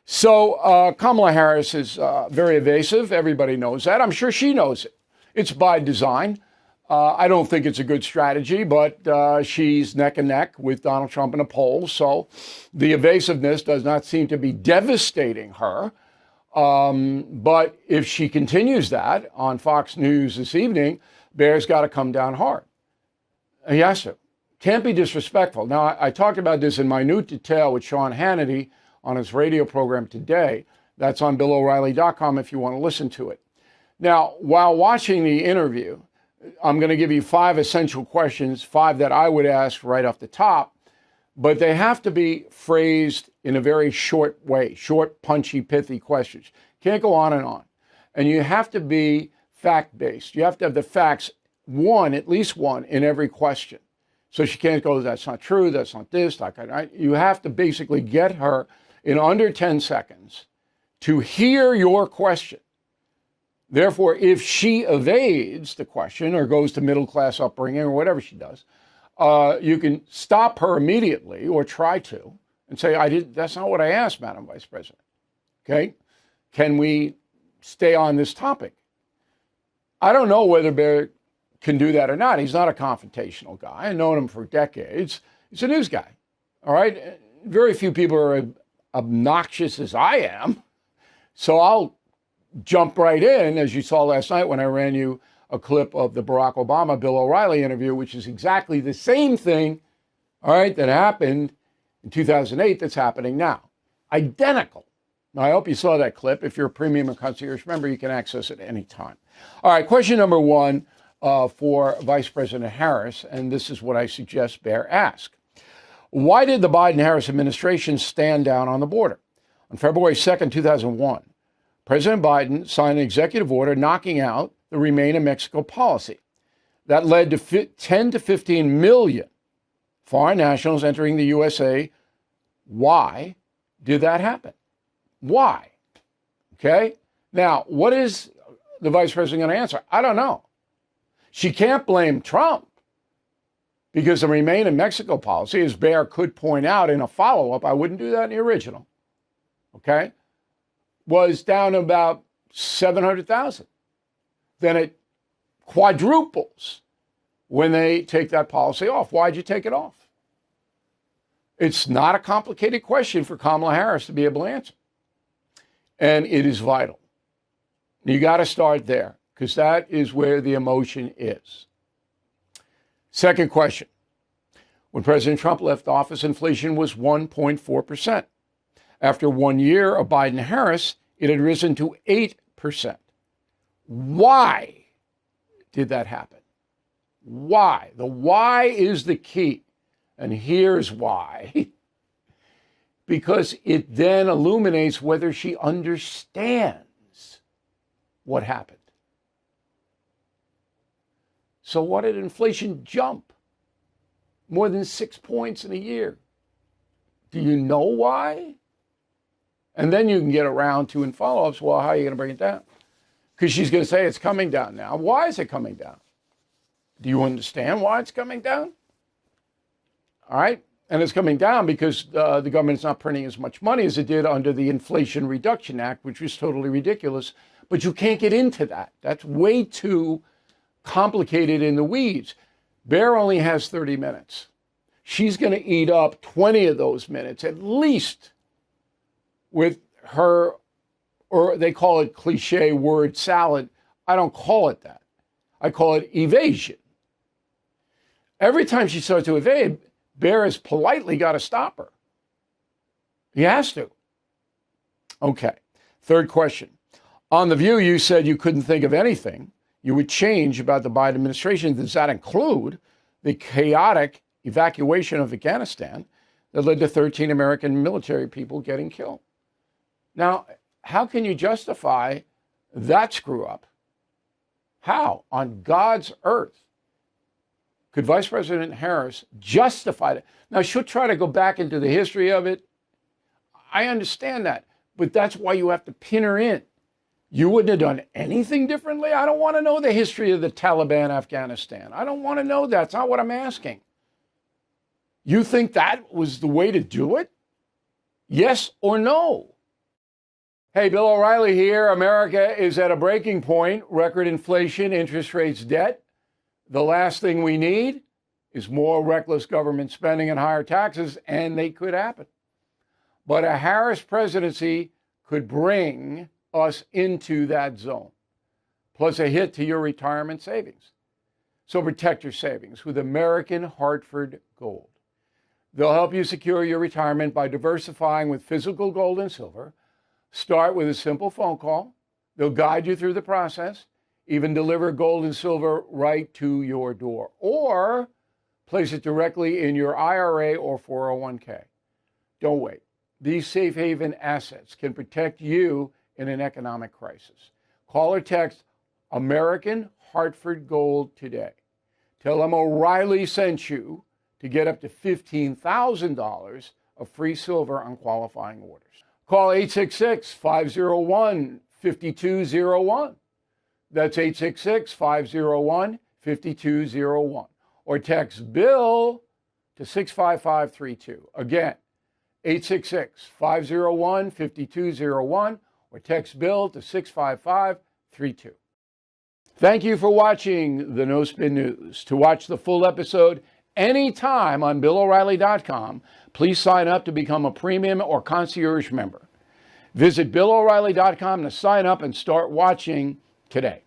So Kamala Harris is very evasive. Everybody knows that. I'm sure she knows it. It's by design. I don't think it's a good strategy, but she's neck and neck with Donald Trump in a poll. So the evasiveness does not seem to be devastating her. But if she continues that on Fox News this evening, Bear's got to come down hard. He has to. Can't be disrespectful. Now, I talked about this in minute detail with Sean Hannity on his radio program today. That's on BillO'Reilly.com if you want to listen to it. Now, while watching the interview, I'm going to give you 5 essential questions, 5 that I would ask right off the top, but they have to be phrased in a very short way, short, punchy, pithy questions. Can't go on and on. And you have to be fact-based. You have to have the facts, at least one, in every question. So she can't go, that's not true, that's not this, that. You have to basically get her in under 10 seconds to hear your question. Therefore, if she evades the question or goes to middle-class upbringing or whatever she does, you can stop her immediately or try to and say, that's not what I asked, Madam Vice President. Okay? Can we stay on this topic? I don't know whether Bear can do that or not. He's not a confrontational guy. I've known him for decades. He's a news guy. All right? Very few people are obnoxious as I am. So I'll jump right in, as you saw last night when I ran you a clip of the Barack Obama, Bill O'Reilly interview, which is exactly the same thing, all right, that happened in 2008 that's happening now. Identical. Now, I hope you saw that clip. If you're a premium or concierge member, you can access it anytime. All right, question number 1 for Vice President Harris, and this is what I suggest Bear ask. Why did the Biden-Harris administration stand down on the border? On February 2nd, 2001, President Biden signed an executive order knocking out the Remain in Mexico policy. That led to 10 to 15 million foreign nationals entering the USA. Why did that happen? Why? Okay? Now, what is the vice president going to answer? I don't know. She can't blame Trump because the Remain in Mexico policy, as Bear could point out in a follow-up, I wouldn't do that in the original, okay, was down to about 700,000. Then it quadruples when they take that policy off. Why'd you take it off? It's not a complicated question for Kamala Harris to be able to answer. And it is vital. You got to start there because that is where the emotion is. Second question. When President Trump left office, inflation was 1.4%. After 1 year of Biden-Harris, it had risen to 8%. Why did that happen? Why? The why is the key. And here's why. Because it then illuminates whether she understands what happened. So why did inflation jump more than 6 points in a year? Do you know why? And then you can get around to in follow-ups, well, how are you going to bring it down? Because she's going to say it's coming down now. Why is it coming down? Do you understand why it's coming down? All right. And it's coming down because the government's not printing as much money as it did under the Inflation Reduction Act, which was totally ridiculous. But you can't get into that. That's way too complicated in the weeds. Bear only has 30 minutes. She's going to eat up 20 of those minutes, at least, with her, or they call it cliche word salad. I don't call it that. I call it evasion. Every time she starts to evade, Bear has politely got to stop her. He has to. Okay. Third question. On The View, you said you couldn't think of anything you would change about the Biden administration. Does that include the chaotic evacuation of Afghanistan that led to 13 American military people getting killed? Now, how can you justify that screw up? How, on God's earth, could Vice President Harris justify that? Now, she'll try to go back into the history of it. I understand that, but that's why you have to pin her in. You wouldn't have done anything differently? I don't want to know the history of the Taliban Afghanistan. I don't want to know that. It's not what I'm asking. You think that was the way to do it? Yes or no? Hey, Bill O'Reilly here. America is at a breaking point. Record inflation, interest rates, debt. The last thing we need is more reckless government spending and higher taxes, and they could happen. But a Harris presidency could bring us into that zone, plus a hit to your retirement savings. So protect your savings with American Hartford Gold. They'll help you secure your retirement by diversifying with physical gold and silver. Start with a simple phone call. They'll guide you through the process, even deliver gold and silver right to your door, or place it directly in your IRA or 401k. Don't wait. These safe haven assets can protect you in an economic crisis. Call or text American Hartford Gold today. Tell them O'Reilly sent you to get up to $15,000 of free silver on qualifying orders. Call 866-501-5201. That's 866-501-5201. Or text Bill to 65532. Again, 866-501-5201 or text Bill to 65532. Thank you for watching the No Spin News. To watch the full episode anytime on BillO'Reilly.com, please sign up to become a premium or concierge member. Visit BillO'Reilly.com to sign up and start watching today.